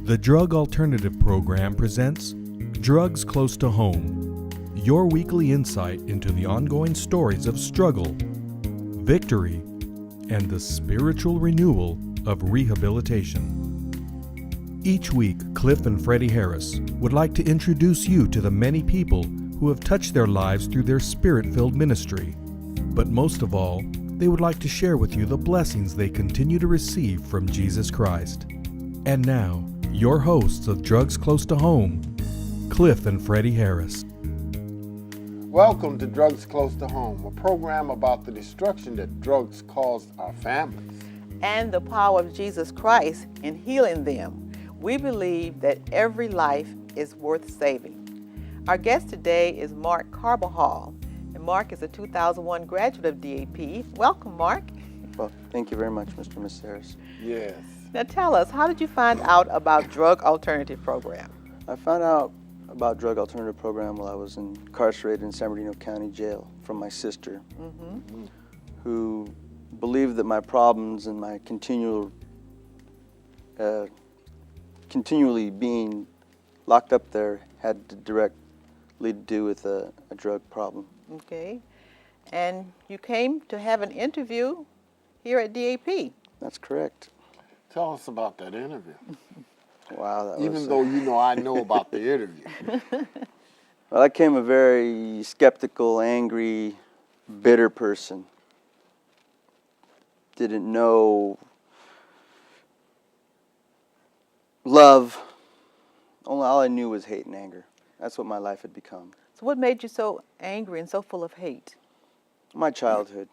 The Drug Alternative Program presents Drugs Close to Home, your weekly insight into the ongoing stories of struggle, victory, and the spiritual renewal of rehabilitation. Each week, Cliff and Freddie Harris would like to introduce you to the many people who have touched their lives through their spirit-filled ministry. But most of all, they would like to share with you the blessings they continue to receive from Jesus Christ. And now, your hosts of Drugs Close to Home, Cliff and Freddie Harris. Welcome to Drugs Close to Home, a program about the destruction that drugs caused our families. And the power of Jesus Christ in healing them. We believe that every life is worth saving. Our guest today is Mark Carbajal, and Mark is a 2001 graduate of DAP. Welcome, Mark. Well, thank you very much, Mr. and Ms. Harris. Yes. Now tell us, how did you find out about Drug Alternative Program? I found out about Drug Alternative Program while I was incarcerated in San Bernardino County Jail from my sister, who believed that my problems and my continually being locked up there had directly to do with a drug problem. Okay. And you came to have an interview here at DAP. That's correct. Tell us about that interview. Wow, that Even was... though you know I know about the interview. Well, I came a very skeptical, angry, bitter person. Didn't know love. All I knew was hate and anger. That's what my life had become. So what made you so angry and so full of hate? My childhood.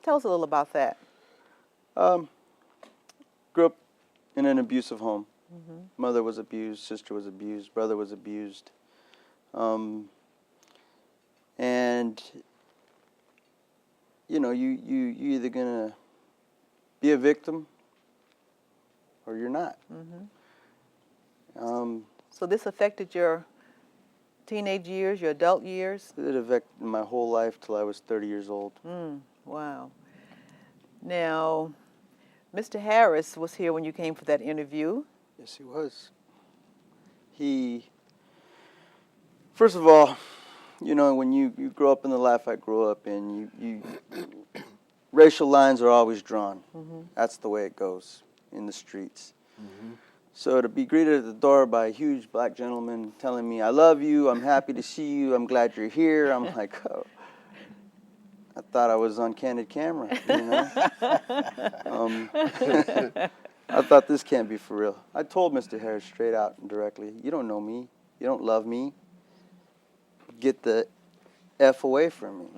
Tell us a little about that. Grew up in an abusive home. Mother was abused, sister was abused, brother was abused. And, you know, you either going to be a victim or you're not. So this affected your teenage years, your adult years? It affected my whole life till I was 30 years old. Wow. Now, Mr. Harris was here when you came for that interview. Yes, he was. First of all, you know, when you grow up in the life I grew up in, racial lines are always drawn. That's the way it goes in the streets. So to be greeted at the door by a huge black gentleman telling me, "I love you, I'm happy to see you, I'm glad you're here," I'm like, oh. I thought I was on candid camera, you know. I thought this can't be for real. I told Mr. Harris straight out and directly, "You don't know me, you don't love me. Get the F away from me.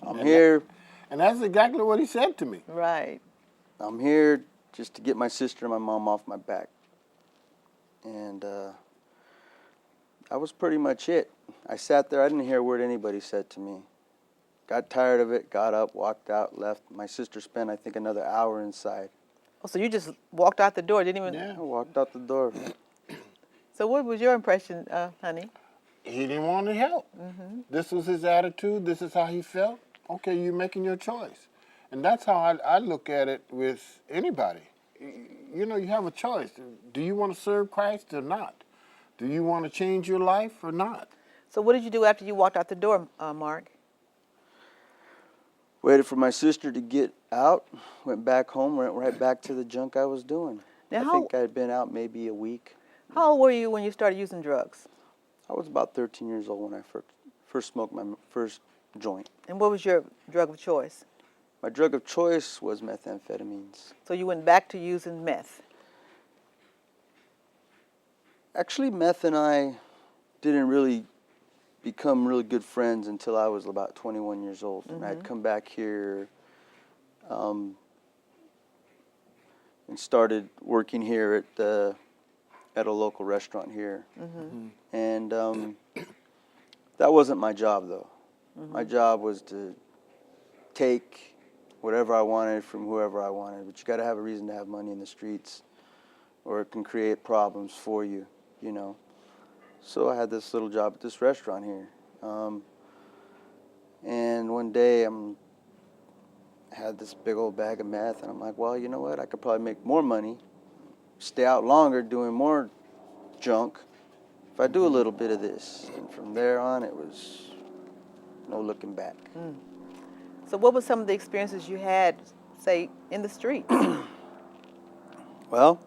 I'm here." And that's exactly what he said to me. Right. "I'm here just to get my sister and my mom off my back." And that was pretty much it. I sat there, I didn't hear a word anybody said to me. Got tired of it, got up, walked out, left. My sister spent, I think, another hour inside. Oh, so you just walked out the door, didn't even... I walked out the door. So what was your impression, honey? He didn't want to help. This was his attitude. This is how he felt. Okay, you're making your choice. And that's how I look at it with anybody. You know, you have a choice. Do you want to serve Christ or not? Do you want to change your life or not? So what did you do after you walked out the door, Mark? Waited for my sister to get out, went back home, went right back to the junk I was doing. Now, I think I had been out maybe a week. How old were you when you started using drugs? I was about 13 years old when I first smoked my first joint. And what was your drug of choice? My drug of choice was methamphetamines. So you went back to using meth? Actually, meth and I didn't really become really good friends until I was about 21 years old. And I'd come back here and started working here at a local restaurant here. And that wasn't my job, though. My job was to take whatever I wanted from whoever I wanted. But you got to have a reason to have money in the streets, or it can create problems for you, you know. So I had this little job at this restaurant here. And one day I had this big old bag of meth, and I'm like, well, you know what? I could probably make more money, stay out longer doing more junk. If I do a little bit of this, and from there on, it was no looking back. So what were some of the experiences you had, say, in the streets? Well,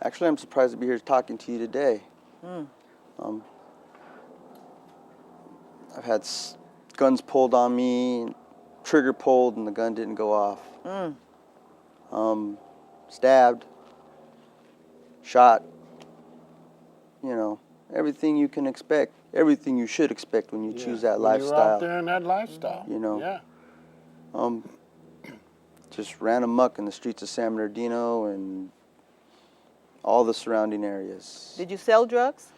actually, I'm surprised to be here talking to you today. I've had guns pulled on me, trigger pulled, and the gun didn't go off. Stabbed, shot, you know, everything you can expect, everything you should expect when you choose that when lifestyle. You're out there in that lifestyle. You know. Yeah. Just ran amok in the streets of San Bernardino and all the surrounding areas. Did you sell drugs?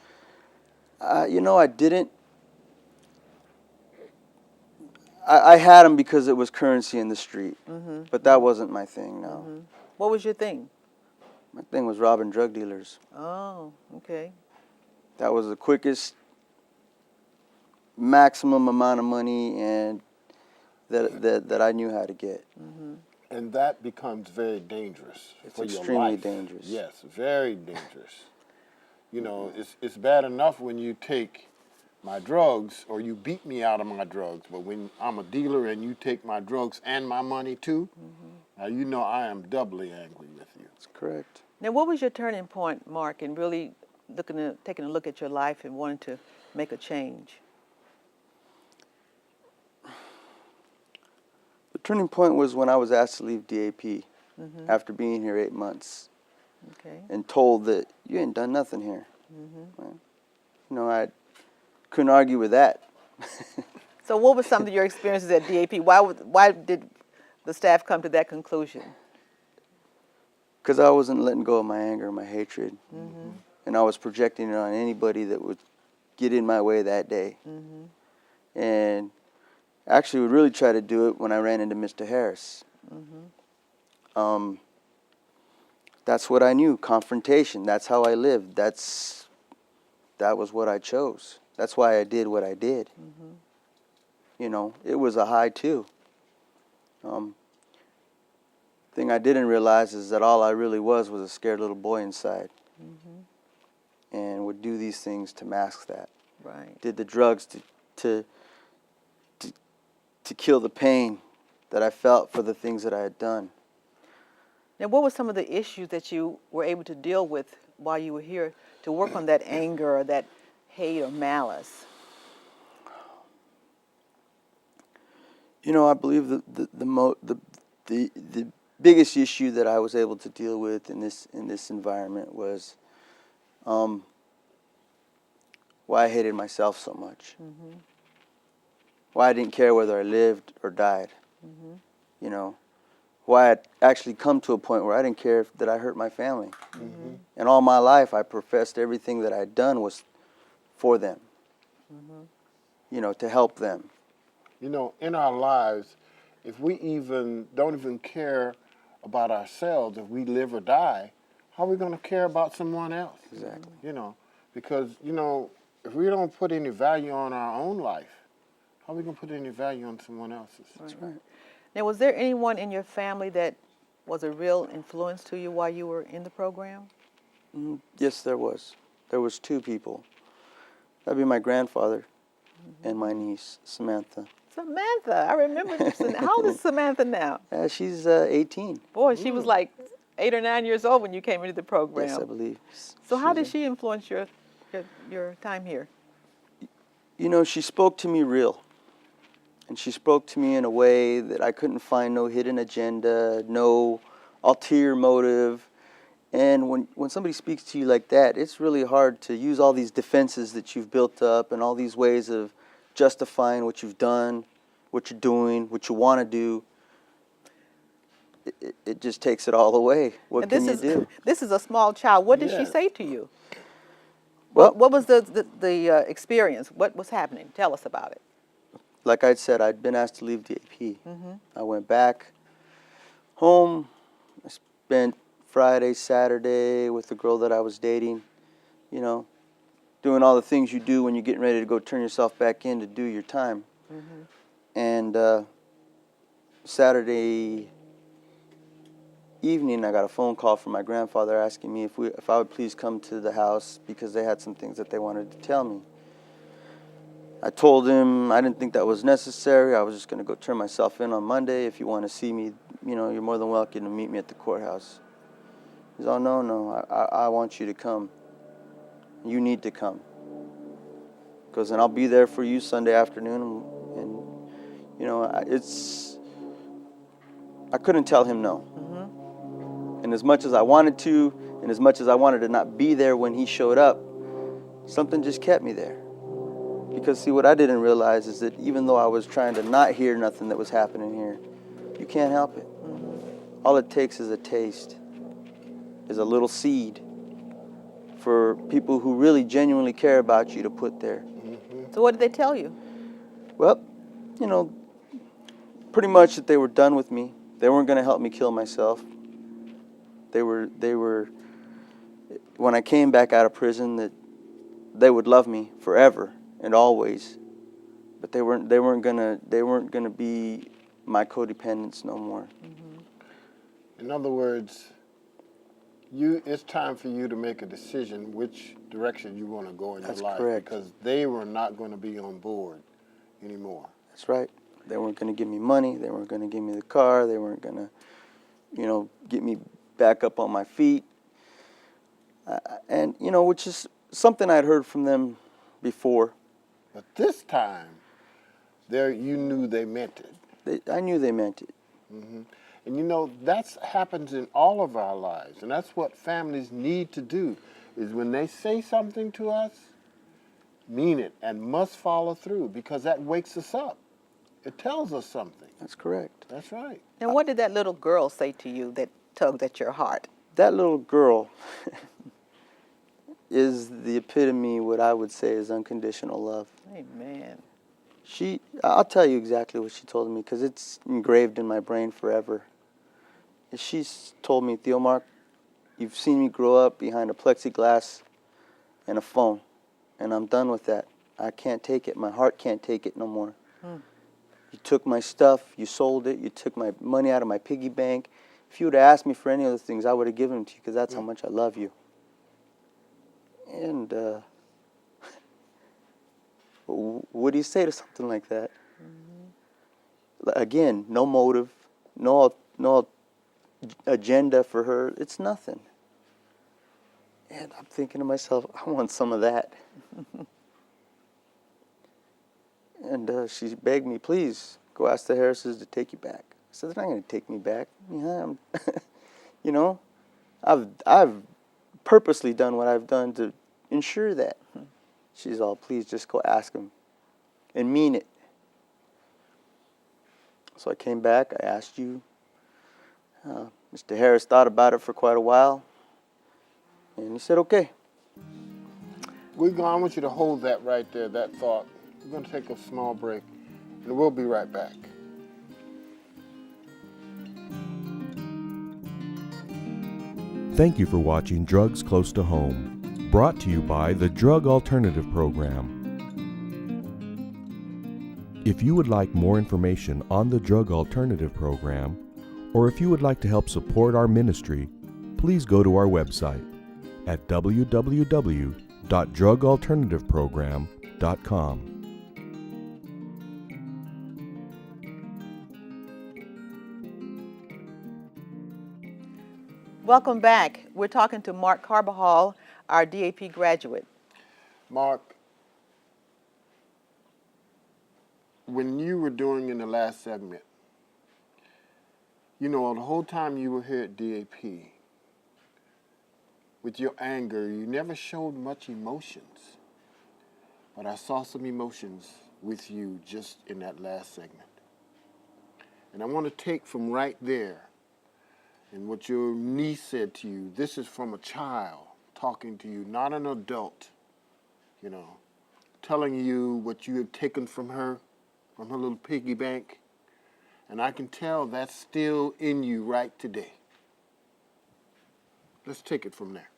You know, I didn't. I had them because it was currency in the street, but that wasn't my thing, no. What was your thing? My thing was robbing drug dealers. Oh, okay. That was the quickest, maximum amount of money and that I knew how to get. And that becomes very dangerous It's for your extremely life. dangerous. Yes, very dangerous. You know, it's bad enough when you take my drugs or you beat me out of my drugs, but when I'm a dealer and you take my drugs and my money too, now you know I am doubly angry with you. That's correct. Now, what was your turning point, Mark, in really taking a look at your life and wanting to make a change? The turning point was when I was asked to leave DAP after being here 8 months Okay. and told that you ain't done nothing here. Well, you know, I couldn't argue with that. So what were some of your experiences at DAP? Why did the staff come to that conclusion? Because I wasn't letting go of my anger, my hatred, and I was projecting it on anybody that would get in my way that day. And actually would really try to do it when I ran into Mr. Harris. That's what I knew, confrontation. That's how I lived. That was what I chose. That's why I did what I did. You know, it was a high too. Thing I didn't realize is that all I really was a scared little boy inside, and would do these things to mask that. Right. Did the drugs to kill the pain that I felt for the things that I had done. Now, what were some of the issues that you were able to deal with while you were here to work on that anger or that hate or malice? You know, I believe the biggest issue that I was able to deal with in this environment was why I hated myself so much. Why I didn't care whether I lived or died. You know, why I'd actually come to a point where I didn't care that I hurt my family. And all my life I professed everything that I'd done was for them. You know, to help them. You know, in our lives, if we don't even care about ourselves, if we live or die, how are we going to care about someone else? Exactly. You know, because, you know, if we don't put any value on our own life, how are we going to put any value on someone else's? That's right. Now, was there anyone in your family that was a real influence to you while you were in the program? Yes, there was. There was 2 people. That'd be my grandfather and my niece, Samantha. Samantha, I remember. How old is Samantha now? She's 18. Boy, she was like 8 or 9 years old when you came into the program. Yes, I believe. So how did She's she influence your time here? You know, she spoke to me real. And she spoke to me in a way that I couldn't find no hidden agenda, no ulterior motive. And when somebody speaks to you like that, it's really hard to use all these defenses that you've built up and all these ways of justifying what you've done, what you're doing, what you want to do. It just takes it all away. What can you do? This is a small child. What did she Yes. say to you? Well, What was the experience? What was happening? Tell us about it. like I said, I'd been asked to leave DAP. I went back home. I spent Friday, Saturday with the girl that I was dating, you know, doing all the things you do when you're getting ready to go turn yourself back in to do your time. And Saturday evening, I got a phone call from my grandfather asking me if I would please come to the house because they had some things that they wanted to tell me. I told him I didn't think that was necessary. I was just going to go turn myself in on Monday. If you want to see me, you're more than welcome to meet me at the courthouse. He's all, no, I want you to come. You need to come. Because then I'll be there for you Sunday afternoon. And I couldn't tell him no. And as much as I wanted to, and as much as I wanted to not be there when he showed up, something just kept me there. Because see, what I didn't realize is that even though I was trying to not hear nothing that was happening here, you can't help it. All it takes is a taste, is a little seed for people who really genuinely care about you to put there. So what did they tell you? Well, pretty much that they were done with me. They weren't going to help me kill myself. They were, when I came back out of prison, that they would love me forever and always, but they weren't gonna be my codependents no more. In other words, it's time for you to make a decision which direction you want to go in That's your life. correct. Because they were not going to be on board anymore. That's right. They weren't gonna give me money. They weren't gonna give me the car. They weren't gonna, get me back up on my feet. And which is something I'd heard from them before. But this time, you knew they meant it. I knew they meant it. And that happens in all of our lives. And that's what families need to do, is when they say something to us, mean it and must follow through, because that wakes us up. It tells us something. That's correct. That's right. And what did that little girl say to you that tugged at your heart? That little girl is the epitome, what I would say is unconditional love. Amen. I'll tell you exactly what she told me, because it's engraved in my brain forever. She's told me, Theomark, you've seen me grow up behind a plexiglass and a phone, and I'm done with that. I can't take it. My heart can't take it no more. You took my stuff, you sold it, you took my money out of my piggy bank. If you would have asked me for any of those things, I would have given them to you, because that's how much I love you. And what do you say to something like that? Again, no motive, no agenda for her. It's nothing. And I'm thinking to myself, I want some of that. And she begged me, please, go ask the Harrises to take you back. I said, they're not going to take me back. I've purposely done what I've done to ensure that. She's all, please just go ask them and mean it. So I came back, I asked you. Mr. Harris thought about it for quite a while, and he said, okay. I want you to hold that right there, that thought. We're going to take a small break, and we'll be right back. Thank you for watching Drugs Close to Home, brought to you by the Drug Alternative Program. If you would like more information on the Drug Alternative Program, or if you would like to help support our ministry, please go to our website at www.drugalternativeprogram.com. Welcome back. We're talking to Mark Carbajal, our DAP graduate. Mark, when you were doing in the last segment, the whole time you were here at DAP, with your anger, you never showed much emotions. But I saw some emotions with you just in that last segment. And I want to take from right there and what your niece said to you. This is from a child talking to you, not an adult, telling you what you had taken from her little piggy bank. And I can tell that's still in you right today. Let's take it from there.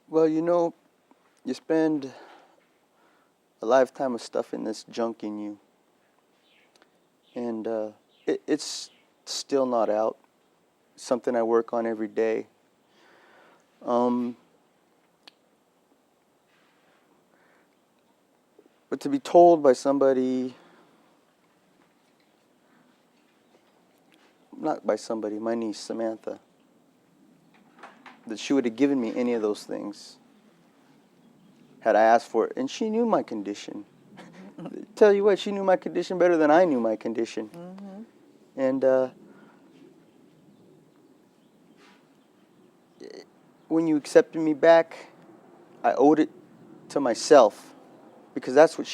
Well, you spend a lifetime of stuffing this junk in you. and it's still not out. Something I work on every day. But to be told by somebody, not by somebody, my niece Samantha, that she would have given me any of those things had I asked for it, and she knew my condition. Tell you what, she knew my condition better than I knew my condition. And when you accepted me back, I owed it to myself, because that's what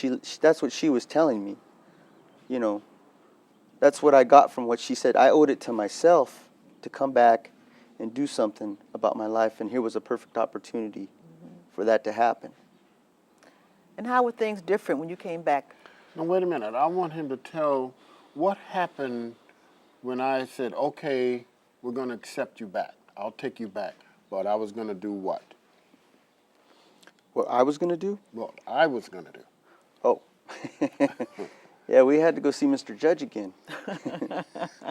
she was telling me. You know, that's what I got from what she said. I owed it to myself to come back and do something about my life, and here was a perfect opportunity for that to happen. And how were things different when you came back? Now, wait a minute. I want him to tell what happened when I said, okay, we're going to accept you back. I'll take you back. But I was going to do what? What I was going to do? What I was going to do. Oh. Yeah, we had to go see Mr. Judge again.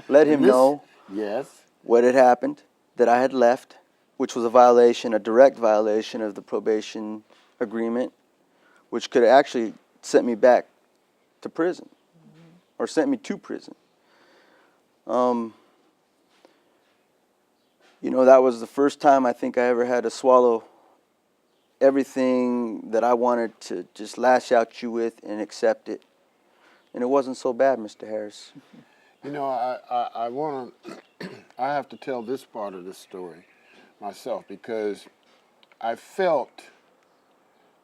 Let him know Yes. what had happened, that I had left, which was a violation, a direct violation of the probation agreement, which could have actually sent me back to prison, or sent me to prison. You know, that was the first time I think I ever had to swallow everything that I wanted to just lash out at you with and accept it. And it wasn't so bad, Mr. Harris. You know, I want to, I have to tell this part of the story myself, because I felt,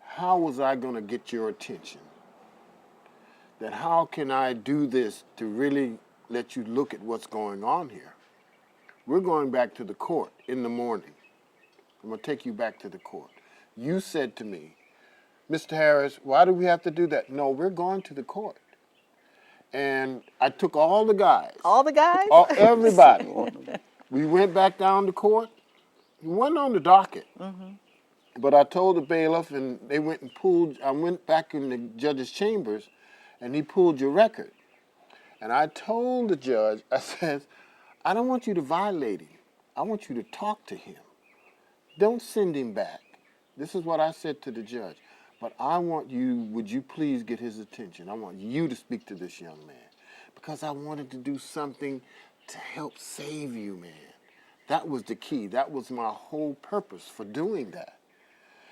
how was I going to get your attention? That how can I do this to really let you look at what's going on here? We're going back to the court in the morning. I'm going to take you back to the court. You said to me, Mr. Harris, why do we have to do that? No, we're going to the court. And I took all the guys. All the guys? Everybody. We went back down to court. He wasn't on the docket. But I told the bailiff, and they went and pulled, I went back in the judge's chambers, and he pulled your record. And I told the judge, I said, I don't want you to violate him. I want you to talk to him. Don't send him back. This is what I said to the judge. But I want you, would you please get his attention? I want you to speak to this young man, because I wanted to do something to help save you, man. That was the key. That was my whole purpose for doing that.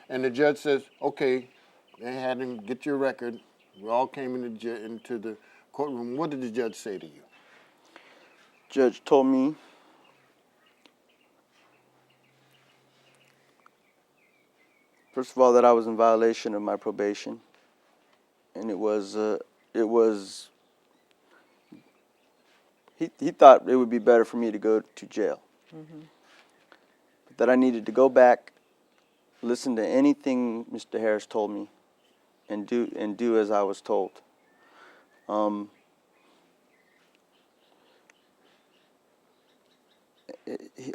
And the judge says, okay, they had him get your record. We all came into the courtroom. What did the judge say to you? Judge told me first of all that I was in violation of my probation, and he thought it would be better for me to go to jail. But that I needed to go back, listen to anything Mr. Harris told me, and do as I was told.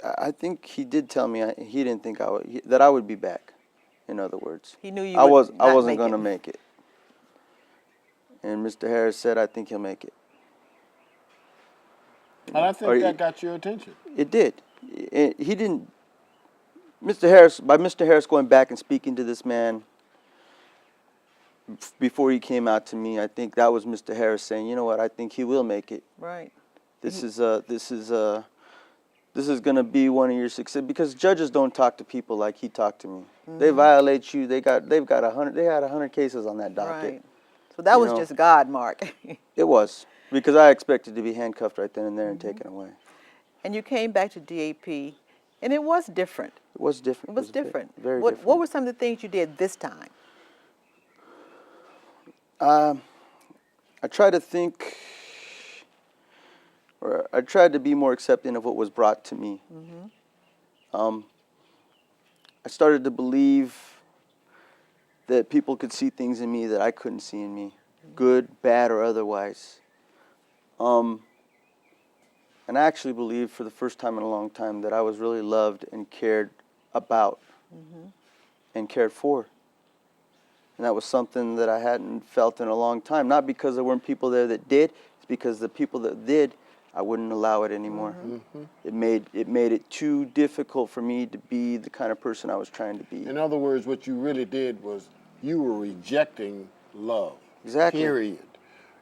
I think he did tell me he didn't think that I would be back. In other words, He knew you I would not wasn't make going to it. make it. And Mr. Harris said, I think he'll make it. And I think that got your attention. It did. He didn't. By Mr. Harris going back and speaking to this man before he came out to me, I think that was Mr. Harris saying, you know what, I think he will make it. Right. This is going to be one of your success, because judges don't talk to people like he talked to me. They violate you. They had 100 cases on that docket. Right. So that was know. just God, Mark. It was, because I expected to be handcuffed right then and there and taken away. And you came back to DAP, and it was different. It was different. It was different. Very What different. were some of the things you did this time? I tried to think, or I tried to be more accepting of what was brought to me. I started to believe that people could see things in me that I couldn't see in me, good, bad, or otherwise. And I actually believed for the first time in a long time that I was really loved and cared about and cared for. And that was something that I hadn't felt in a long time. Not because there weren't people there that did, it's because the people that did, I wouldn't allow it anymore. It made it too difficult for me to be the kind of person I was trying to be. In other words, what you really did was you were rejecting love. Exactly. Period.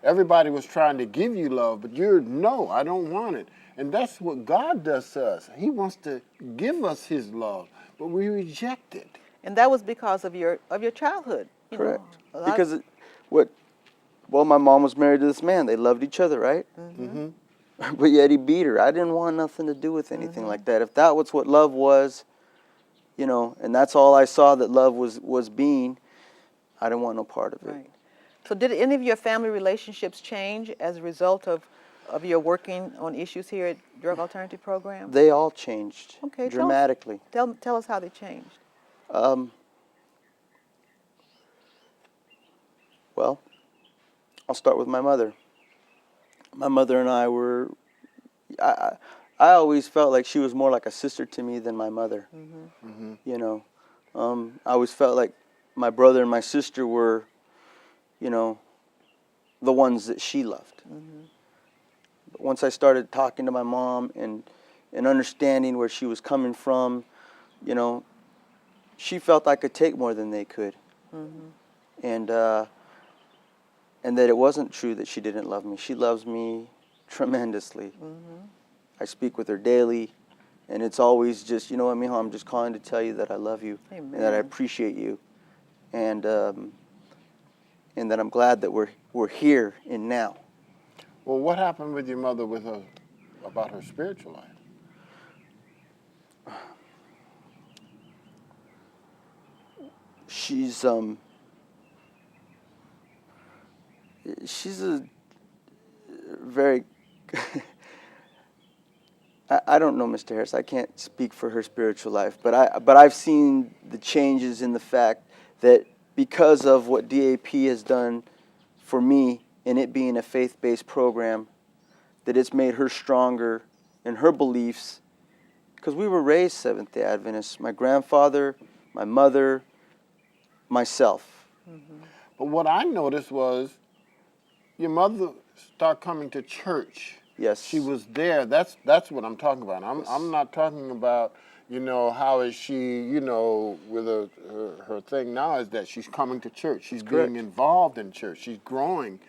Everybody was trying to give you love, but you're, no, I don't want it. And that's what God does to us. He wants to give us his love, but we reject it. And that was because of your childhood. You know. Correct. A lot- Because well, my mom was married to this man. They loved each other, right? Mm-hmm. But yet he beat her. I didn't want nothing to do with anything like that. If that was what love was, you know, and that's all I saw that love was being, I didn't want no part of it. Right. So did any of your family relationships change as a result of your working on issues here at Drug Alternative Program? They all changed Okay, dramatically. Tell us how they changed. Well, I'll start with my mother. My mother and I were, I always felt like she was more like a sister to me than my mother. You know, I always felt like my brother and my sister were, you know, the ones that she loved. But once I started talking to my mom and understanding where she was coming from, you know, she felt I could take more than they could. And that it wasn't true that she didn't love me. She loves me tremendously. I speak with her daily, and it's always just, you know what, mijo, I'm just calling to tell you that I love you and that I Amen. appreciate you, and that I'm glad that we're here and now. Well, what happened with your mother about her spiritual life? She's a very I don't know, Mr. Harris. I can't speak for her spiritual life, but I've seen the changes in the fact that because of what DAP has done for me, and it being a faith-based program, that it's made her stronger in her beliefs. Because we were raised Seventh-day Adventists. My grandfather, my mother, myself. But what I noticed was your mother started coming to church. Yes. She was there. That's what I'm talking about. I'm not talking about, you know, how is she, you know, with her thing now is that she's coming to church. She's Correct. being involved in church. She's growing.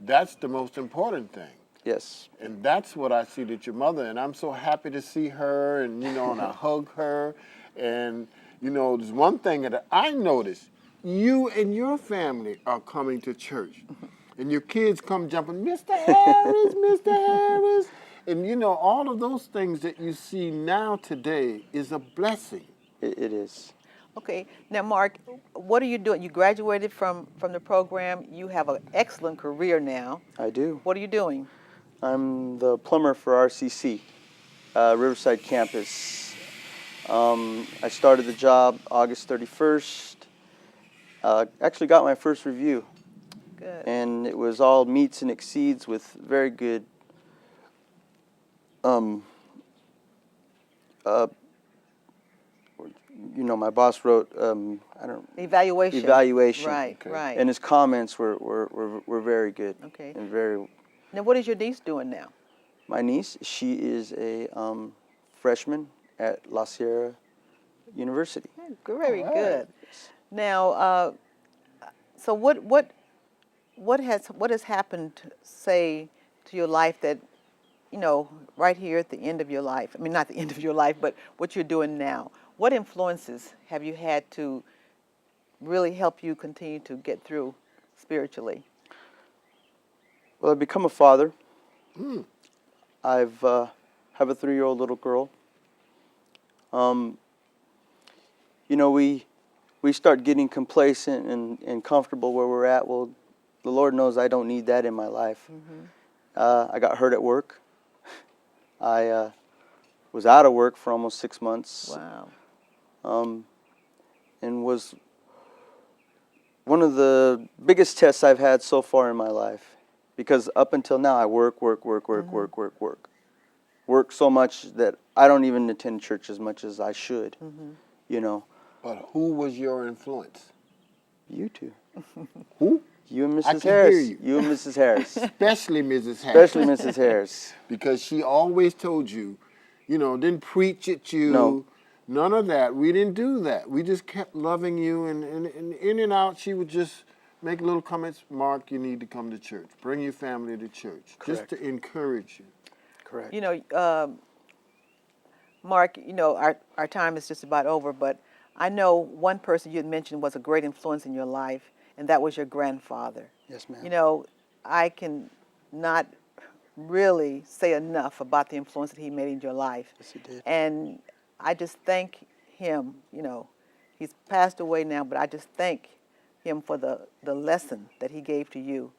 That's the most important thing. Yes. And that's what I see that your mother, and I'm so happy to see her, and, you know, and I hug her. And, you know, there's one thing that I noticed. You and your family are coming to church. And your kids come jumping, Mr. Harris, Mr. Harris. And, you know, all of those things that you see now today is a blessing. It is. Okay. Now, Mark, what are you doing? You graduated from the program. You have an excellent career now. I do. What are you doing? I'm the plumber for RCC, Riverside campus. I started the job August 31st. Actually got my first review. Good. And it was all meets and exceeds with very good you know, my boss wrote Evaluation. Right, Okay. right. and his comments were very good. Okay. And very. Now, what is your niece doing now? My niece, she is a freshman at La Sierra University. Very All right. good. Now, so what has happened, say, to your life that, you know, right here at the end of your life? I mean, not the end of your life, but what you're doing now. What influences have you had to really help you continue to get through spiritually? Well, I've become a father. I've have a 3-year-old little girl. You know, we start getting complacent and comfortable where we're at. Well, the Lord knows I don't need that in my life. I got hurt at work. I was out of work for almost 6 months. Wow. And was one of the biggest tests I've had so far in my life. Because up until now, I work so much that I don't even attend church as much as I should, you know. But who was your influence? You two. Who? You and I Mrs. can Harris. hear you. You and Mrs. Harris. Especially Mrs. Harris. Especially Mrs. Harris. Because she always told you, didn't preach at you. No. None of that. We didn't do that. We just kept loving you, and in and out, she would just make little comments. Mark, you need to come to church. Bring your family to church. Correct. Just to encourage you. Correct. Mark, our time is just about over, but I know one person you had mentioned was a great influence in your life, and that was your grandfather. Yes, ma'am. I can not really say enough about the influence that he made in your life. Yes, he did. And I just thank him, he's passed away now, but I just thank him for the lesson that he gave to you.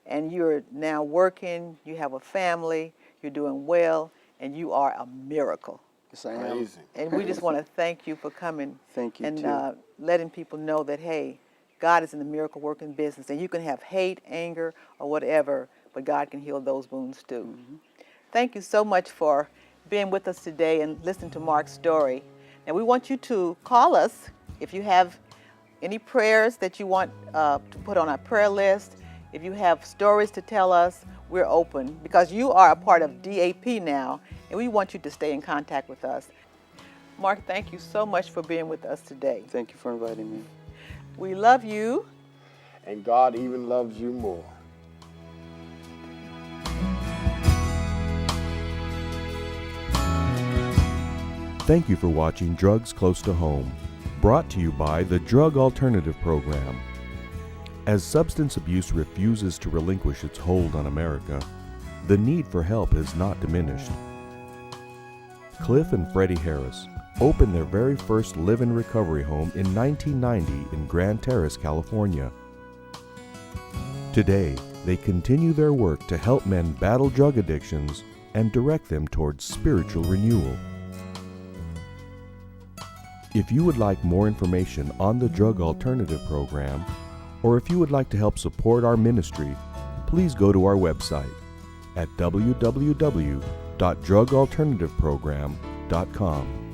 And you're now working, you have a family, you're doing well, and you are a miracle. Yes, I am. Amazing. And we just want to thank you for coming. Thank you, and too. letting people know that, hey, God is in the miracle working business. And you can have hate, anger, or whatever, but God can heal those wounds too. Mm-hmm. Thank you so much for being with us today and listening to Mark's story. And we want you to call us if you have any prayers that you want to put on our prayer list. If you have stories to tell us, we're open, because you are a part of DAP now, and we want you to stay in contact with us. Mark, thank you so much for being with us today. Thank you for inviting me. We love you. And God even loves you more. Thank you for watching Drugs Close to Home, brought to you by the Drug Alternative Program. As substance abuse refuses to relinquish its hold on America, the need for help has not diminished. Cliff and Freddie Harris opened their very first live-in recovery home in 1990 in Grand Terrace, California. Today, they continue their work to help men battle drug addictions and direct them towards spiritual renewal. If you would like more information on the Drug Alternative Program, or if you would like to help support our ministry, please go to our website at www.drugalternativeprogram.com.